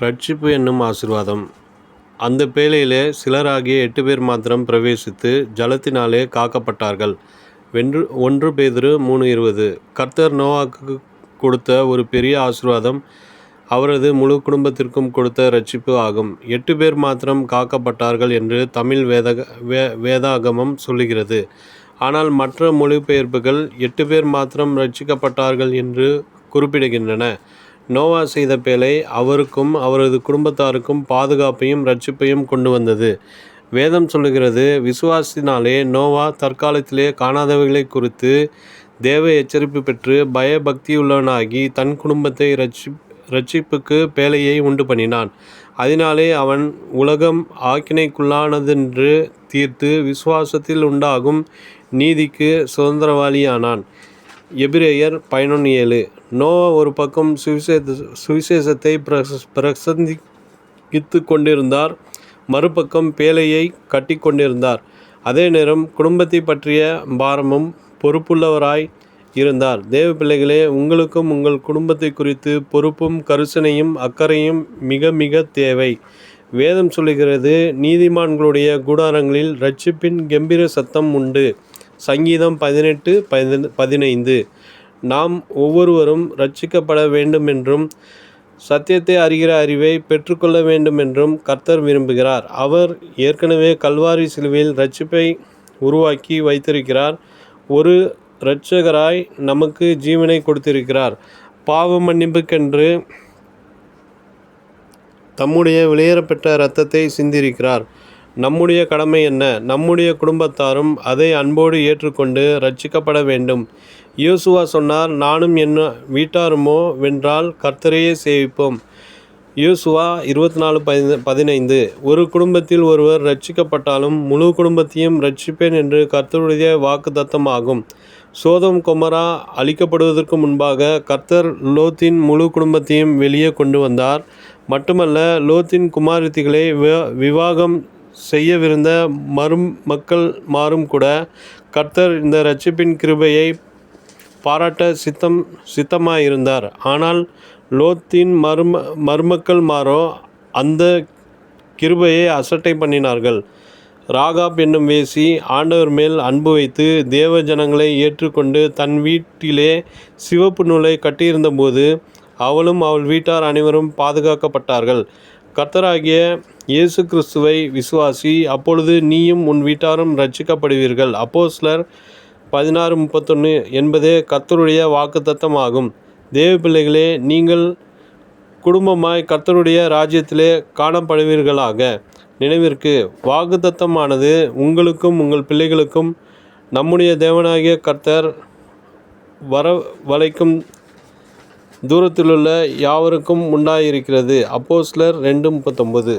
ரட்சிப்பு என்னும் ஆசீர்வாதம். அந்த பேழையிலே சிலராகிய 8 பேர் மாத்திரம் பிரவேசித்து ஜலத்தினாலே காக்கப்பட்டார்கள். 1 பேதுரு 3:20. கர்த்தர் நோவாவுக்கு கொடுத்த ஒரு பெரிய ஆசீர்வாதம் அவரது முழு குடும்பத்திற்கும் கொடுத்த ரட்சிப்பு ஆகும். 8 பேர் மாத்திரம் காக்கப்பட்டார்கள் என்று தமிழ் வேதாகமம் சொல்லுகிறது. ஆனால் மற்ற மொழிபெயர்ப்புகள் 8 பேர் மாத்திரம் ரட்சிக்கப்பட்டார்கள் என்று குறிப்பிடுகின்றன. நோவா செய்த பேழை அவருக்கும் அவரது குடும்பத்தாருக்கும் பாதுகாப்பையும் ரட்சிப்பையும் கொண்டு வந்தது. வேதம் சொல்லுகிறது, விசுவாசத்தினாலே நோவா தற்காலத்திலே காணாதவைகளை குறித்து தேவ எச்சரிப்பு பெற்று பயபக்தியுள்ளவனாகி தன் குடும்பத்தை ரட்சிப்புக்கு பேழையை உண்டு பண்ணினான். அதனாலே அவன் உலகம் ஆக்கினைக்குள்ளானதென்று தீர்த்து விசுவாசத்தில் உண்டாகும் நீதிக்கு சுதந்திரவாளியானான். எபிரேயர் 11:7. நோவா ஒரு பக்கம் சுவிசேஷத்தை பிரசங்கித்து கொண்டிருந்தார், மறுபக்கம் பேழையை கட்டி கொண்டிருந்தார். அதே நேரம் குடும்பத்தை பற்றிய பாரமும் பொறுப்புள்ளவராய் இருந்தார். தேவ பிள்ளைகளே, உங்களுக்கும் உங்கள் குடும்பத்தை குறித்து பொறுப்பும் கரிசனையும் அக்கறையும் மிக மிக தேவை. வேதம் சொல்லுகிறது, நீதிமான்களுடைய கூடாரங்களில் இரட்சிப்பின் கெம்பீர சத்தம் உண்டு. சங்கீதம் 18:15. நாம் ஒவ்வொருவரும் இரட்சிக்கப்பட வேண்டுமென்றும் சத்தியத்தை அறிகிற அறிவை பெற்றுக்கொள்ள வேண்டுமென்றும் கர்த்தர் விரும்புகிறார். அவர் ஏற்கனவே கல்வாரி சிலுவையில் இரட்சிப்பை உருவாக்கி வைத்திருக்கிறார். ஒரு இரட்சகராய் நமக்கு ஜீவனை கொடுத்திருக்கிறார். பாவ மன்னிப்புக்கென்று தம்முடைய விலையேறப்பெற்ற இரத்தத்தை சிந்தியிருக்கிறார். நம்முடைய கடமை என்ன? நம்முடைய குடும்பத்தாரும் அதை அன்போடு ஏற்றுக்கொண்டு இரட்சிக்கப்பட வேண்டும். யோசுவா சொன்னார், நானும் என் வீட்டாருமோ வென்றால் கர்த்தரையே சேவிப்போம். யோசுவா 24:15. ஒரு குடும்பத்தில் ஒருவர் இரட்சிக்கப்பட்டாலும் முழு குடும்பத்தையும் இரட்சிப்பேன் என்று கர்த்தருடைய வாக்குத்தத்தமாகும். சோதோம் கொமோரா அழிக்கப்படுவதற்கு முன்பாக கர்த்தர் லோத்தின் முழு குடும்பத்தையும் வெளியே கொண்டு வந்தார். மட்டுமல்ல, லோத்தின் குமாரத்திகளை விவாகம் செய்யவிருந்த மருமக்கள் மாறும் கூட கர்த்தர் இந்த இரட்சிப்பின் கிருபையை பாராட்ட சித்தமாயிருந்தார். ஆனால் லோத்தின் மருமக்கள் மாரோ அந்த கிருபையை அசட்டை பண்ணினார்கள். ராகாப் என்னும் வேசி ஆண்டவர் மேல் அன்பு வைத்து தேவ ஜனங்களை ஏற்றுக்கொண்டு தன் வீட்டிலே சிவப்பு நூலை கட்டியிருந்தபோது அவளும் அவள் வீட்டார் அனைவரும் பாதுகாக்கப்பட்டார்கள். கர்த்தராகிய இயேசு கிறிஸ்துவை விசுவாசி, அப்பொழுது நீயும் உன் வீட்டாரும் இரட்சிக்கப்படுவீர்கள். அப்போஸ்தலர் 16:31 என்பதே கர்த்தருடைய வாக்குத்தத்தமாகும். தேவ பிள்ளைகளே, நீங்கள் குடும்பமாய் கர்த்தருடைய ராஜ்யத்திலே காணப்படுவீர்களாக. நினைவிற்கு, வாக்குத்தத்தமானது உங்களுக்கும் உங்கள் பிள்ளைகளுக்கும் நம்முடைய தேவனாகிய கர்த்தர் வரவழைக்கும் தூரத்திலுள்ள யாவருக்கும் உண்டாயிருக்கிறது. அப்போஸ்தலர் 2:39.